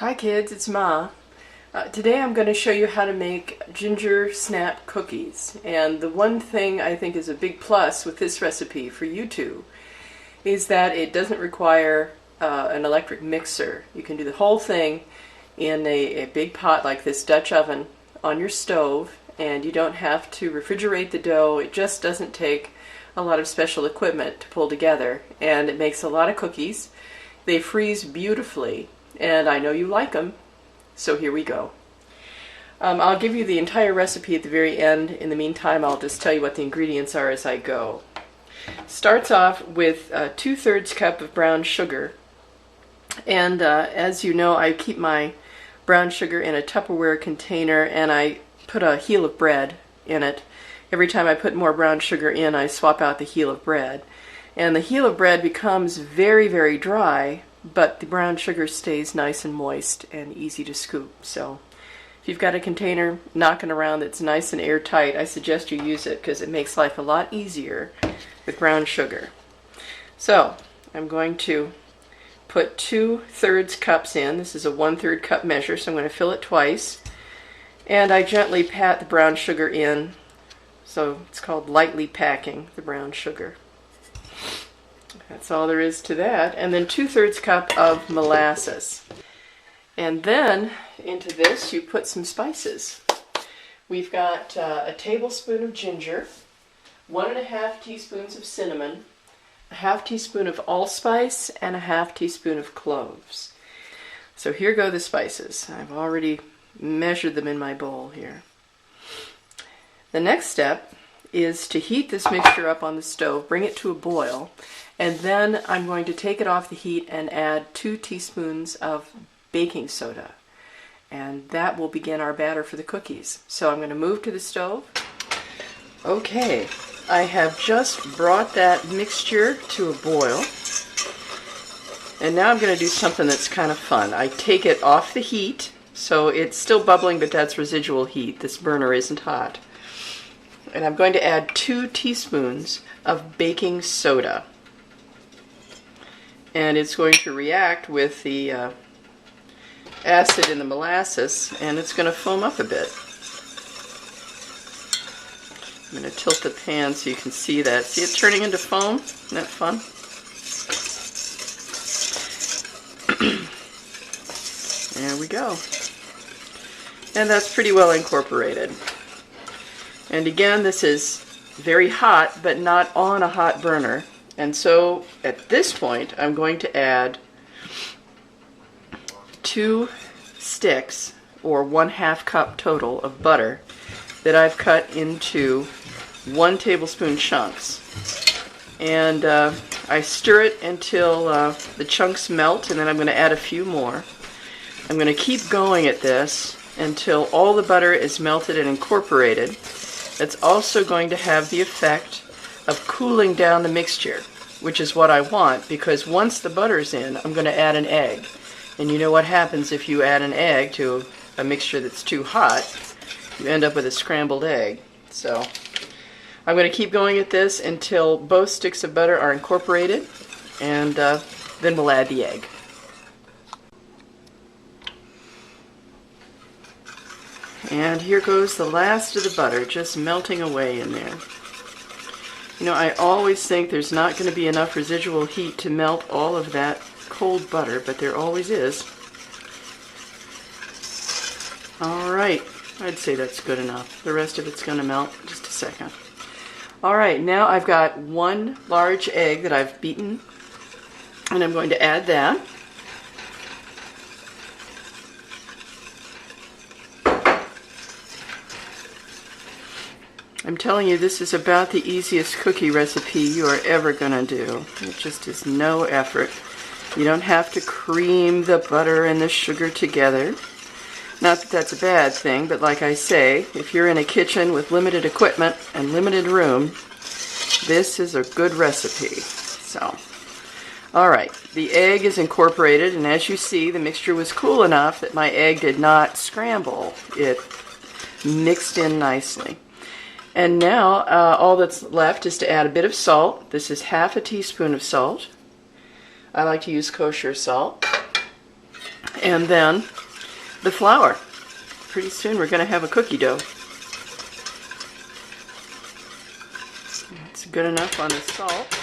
Hi kids, it's Ma. Today I'm going to show you how to make ginger snap cookies. And the one thing I think is a big plus with this recipe for you two is that it doesn't require an electric mixer. You can do the whole thing in a big pot like this Dutch oven on your stove, and you don't have to refrigerate the dough. It just doesn't take a lot of special equipment to pull together, and it makes a lot of cookies. They freeze beautifully, and I know you like them, so here we go. I'll give you the entire recipe at the very end. In the meantime, I'll just tell you what the ingredients are as I go. Starts off with 2/3 cup of brown sugar, and as you know, I keep my brown sugar in a Tupperware container, and I put a heel of bread in it. Every time I put more brown sugar in, I swap out the heel of bread. And the heel of bread becomes very, very dry, but the brown sugar stays nice and moist and easy to scoop. So if you've got a container knocking around that's nice and airtight, I suggest you use it because it makes life a lot easier with brown sugar. So I'm going to put 2/3 cups in. This is a 1/3 cup measure, so I'm going to fill it twice. And I gently pat the brown sugar in, so it's called lightly packing the brown sugar. That's all there is to that. And then 2/3 cup of molasses. And then into this you put some spices. We've got a tablespoon of ginger, 1½ teaspoons of cinnamon, a ½ teaspoon of allspice, and a ½ teaspoon of cloves. So here go the spices. I've already measured them in my bowl here. The next step is to heat this mixture up on the stove, bring it to a boil, and then I'm going to take it off the heat and add 2 teaspoons of baking soda. And that will begin our batter for the cookies. So I'm going to move to the stove. Okay, I have just brought that mixture to a boil. And now I'm going to do something that's kind of fun. I take it off the heat, so it's still bubbling, but that's residual heat. This burner isn't hot. And I'm going to add 2 teaspoons of baking soda. And it's going to react with the acid in the molasses, and it's going to foam up a bit. I'm going to tilt the pan so you can see that. See it turning into foam? Isn't that fun? There we go. And that's pretty well incorporated. And again, this is very hot, but not on a hot burner. And so at this point, I'm going to add 2 sticks, or 1/2 cup total, of butter that I've cut into 1 tablespoon chunks. And I stir it until the chunks melt, and then I'm going to add a few more. I'm going to keep going at this until all the butter is melted and incorporated. That's also going to have the effect of cooling down the mixture, which is what I want, because once the butter's in, I'm going to add an egg. And you know what happens if you add an egg to a mixture that's too hot? You end up with a scrambled egg. So I'm going to keep going at this until both sticks of butter are incorporated, and then we'll add the egg. And here goes the last of the butter, just melting away in there. You know, I always think there's not going to be enough residual heat to melt all of that cold butter, but there always is. Alright, I'd say that's good enough. The rest of it's going to melt in just a second. Alright, now I've got 1 large egg that I've beaten, and I'm going to add that. I'm telling you, this is about the easiest cookie recipe you are ever going to do. It just is no effort. You don't have to cream the butter and the sugar together. Not that that's a bad thing, but like I say, if you're in a kitchen with limited equipment and limited room, this is a good recipe. So, alright, the egg is incorporated, and as you see, the mixture was cool enough that my egg did not scramble. It mixed in nicely. And now all that's left is to add a bit of salt. This is ½ teaspoon of salt. I like to use kosher salt. And then the flour. Pretty soon we're going to have a cookie dough. It's good enough on the salt.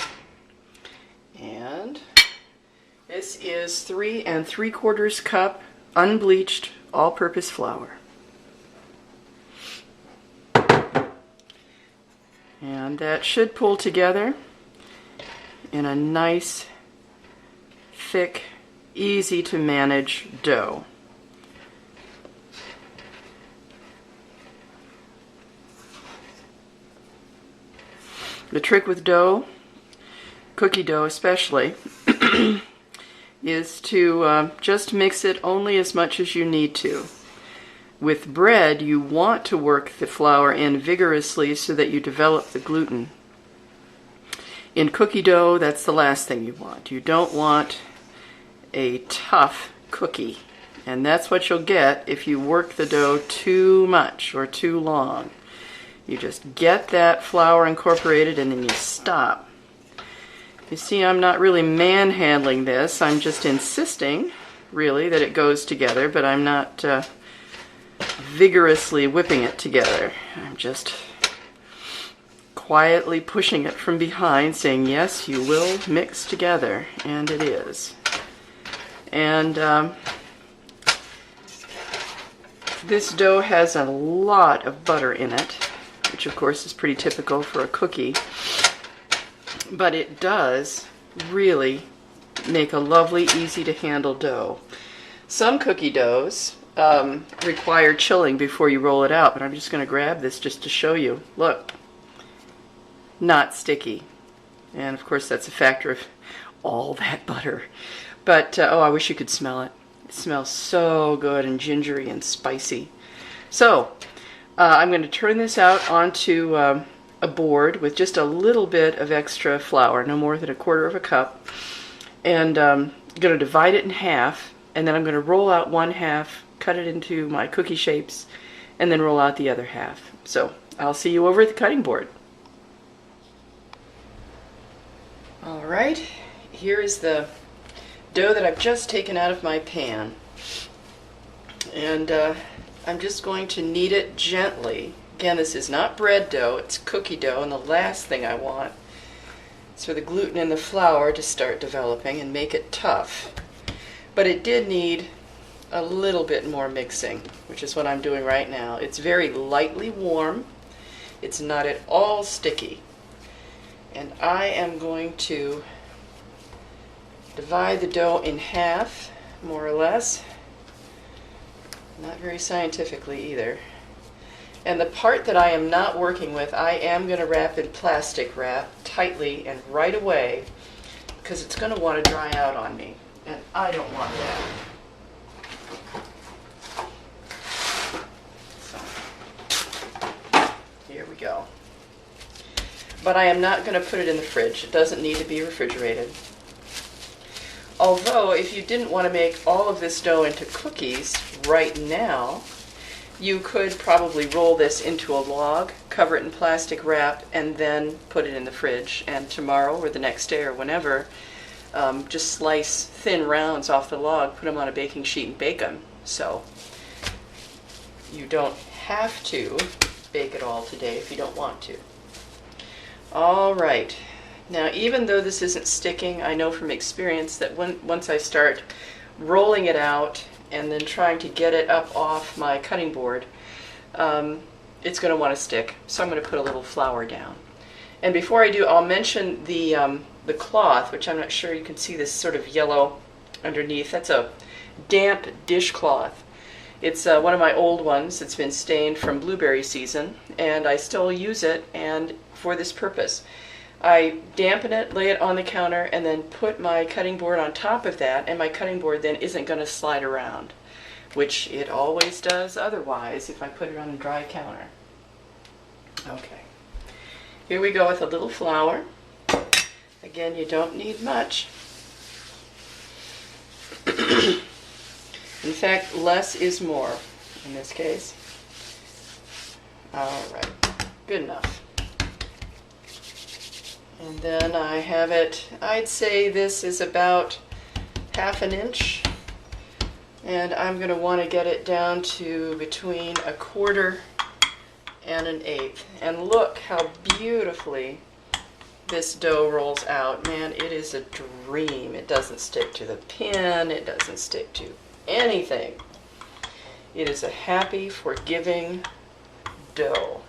And this is 3 3/4 cup unbleached all-purpose flour. And that should pull together in a nice, thick, easy to manage dough. The trick with dough, cookie dough especially, is to just mix it only as much as you need to. With bread, you want to work the flour in vigorously so that you develop the gluten. In cookie dough, that's the last thing you want. You don't want a tough cookie, and that's what you'll get if you work the dough too much or too long. You just get that flour incorporated and then you stop. You see, I'm not really manhandling this. I'm just insisting, really, that it goes together, but I'm not vigorously whipping it together. I'm just quietly pushing it from behind, saying, yes, you will mix together, and it is. And this dough has a lot of butter in it, which of course is pretty typical for a cookie, but it does really make a lovely, easy to handle dough. Some cookie doughs require chilling before you roll it out, but I'm just going to grab this just to show you. Look, not sticky. And of course that's a factor of all that butter. But oh, I wish you could smell it. It smells so good and gingery and spicy. So I'm going to turn this out onto a board with just a little bit of extra flour, no more than 1/4 cup, and I'm going to divide it in half, and then I'm going to roll out one half, cut it into my cookie shapes, and then roll out the other half. So I'll see you over at the cutting board. All right, here is the dough that I've just taken out of my pan, and I'm just going to knead it gently. Again, this is not bread dough, it's cookie dough, and the last thing I want is for the gluten in the flour to start developing and make it tough. But it did need a little bit more mixing, which is what I'm doing right now. It's very lightly warm, it's not at all sticky, and I am going to divide the dough in half, more or less. Not very scientifically either. And the part that I am not working with, I am going to wrap in plastic wrap tightly and right away, because it's going to want to dry out on me, and I don't want that. So, here we go. But I am not going to put it in the fridge. It doesn't need to be refrigerated. Although, if you didn't want to make all of this dough into cookies right now, you could probably roll this into a log, cover it in plastic wrap, and then put it in the fridge. And tomorrow or the next day or whenever, just slice thin rounds off the log, put them on a baking sheet, and bake them. So you don't have to bake it all today if you don't want to. All right. Now, even though this isn't sticking, I know from experience that once I start rolling it out and then trying to get it up off my cutting board, it's going to want to stick. So I'm going to put a little flour down. And before I do, I'll mention the cloth, which I'm not sure you can see this sort of yellow underneath. That's a damp dishcloth. It's one of my old ones. It's been stained from blueberry season, and I still use it and for this purpose. I dampen it, lay it on the counter, and then put my cutting board on top of that, and my cutting board then isn't going to slide around, which it always does otherwise if I put it on a dry counter. Okay, here we go with a little flour. Again, you don't need much. In fact, less is more in this case. All right, good enough. And then I have it, I'd say this is about 1/2 inch And I'm going to want to get it down to between 1/4 and 1/8. And look how beautifully this dough rolls out. Man, it is a dream. It doesn't stick to the pan. It doesn't stick to anything. It is a happy, forgiving dough.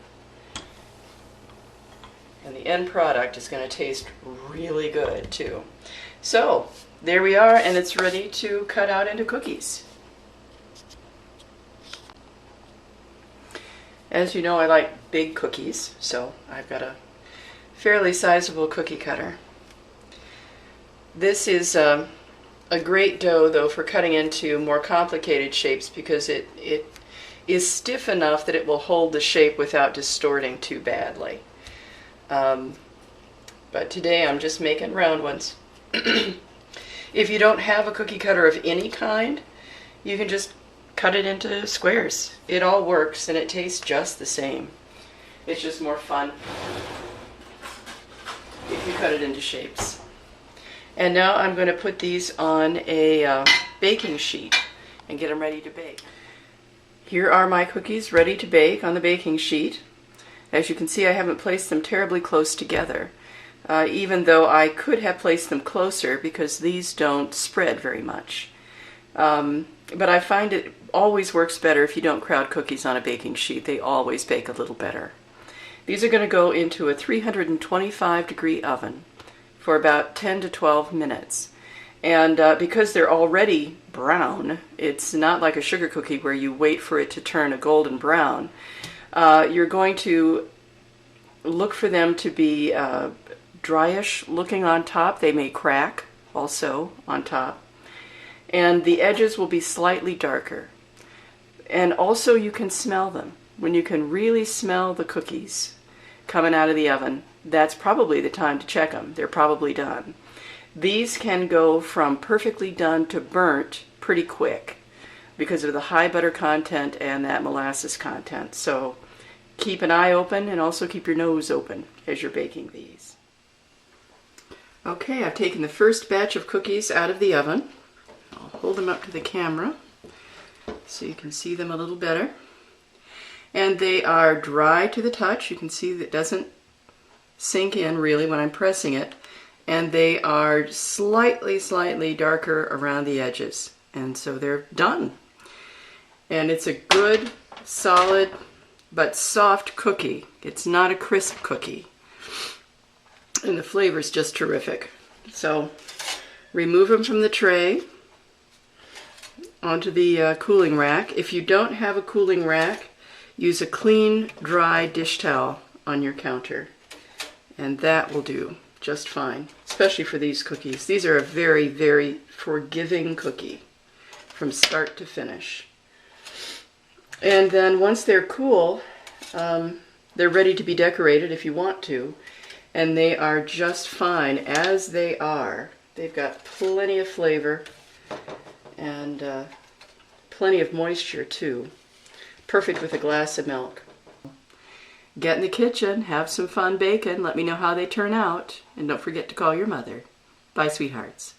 And the end product is going to taste really good too. So there we are, and it's ready to cut out into cookies. As you know, I like big cookies, so I've got a fairly sizable cookie cutter. This is a great dough, though, for cutting into more complicated shapes because it is stiff enough that it will hold the shape without distorting too badly. But today I'm just making round ones. If you don't have a cookie cutter of any kind, you can just cut it into squares. It all works and it tastes just the same. It's just more fun if you cut it into shapes. And now I'm going to put these on a baking sheet and get them ready to bake. Here are my cookies ready to bake on the baking sheet. As you can see, I haven't placed them terribly close together, even though I could have placed them closer because these don't spread very much. But I find it always works better if you don't crowd cookies on a baking sheet. They always bake a little better. These are going to go into a 325-degree oven for about 10 to 12 minutes. And because they're already brown, it's not like a sugar cookie where you wait for it to turn a golden brown. You're going to look for them to be dryish looking on top. They may crack also on top. And the edges will be slightly darker. And also you can smell them. When you can really smell the cookies coming out of the oven, that's probably the time to check them. They're probably done. These can go from perfectly done to burnt pretty quick because of the high butter content and that molasses content. So keep an eye open and also keep your nose open as you're baking these. Okay, I've taken the first batch of cookies out of the oven. I'll hold them up to the camera so you can see them a little better. And they are dry to the touch. You can see that it doesn't sink in really when I'm pressing it. And they are slightly darker around the edges. And so they're done. And it's a good, solid, but soft cookie. It's not a crisp cookie. And the flavor's just terrific. So remove them from the tray onto the cooling rack. If you don't have a cooling rack, use a clean, dry dish towel on your counter. And that will do just fine, especially for these cookies. These are a very forgiving cookie from start to finish. And then once they're cool, they're ready to be decorated if you want to. And they are just fine as they are. They've got plenty of flavor and plenty of moisture too. Perfect with a glass of milk. Get in the kitchen, have some fun baking, let me know how they turn out, and don't forget to call your mother. Bye, sweethearts.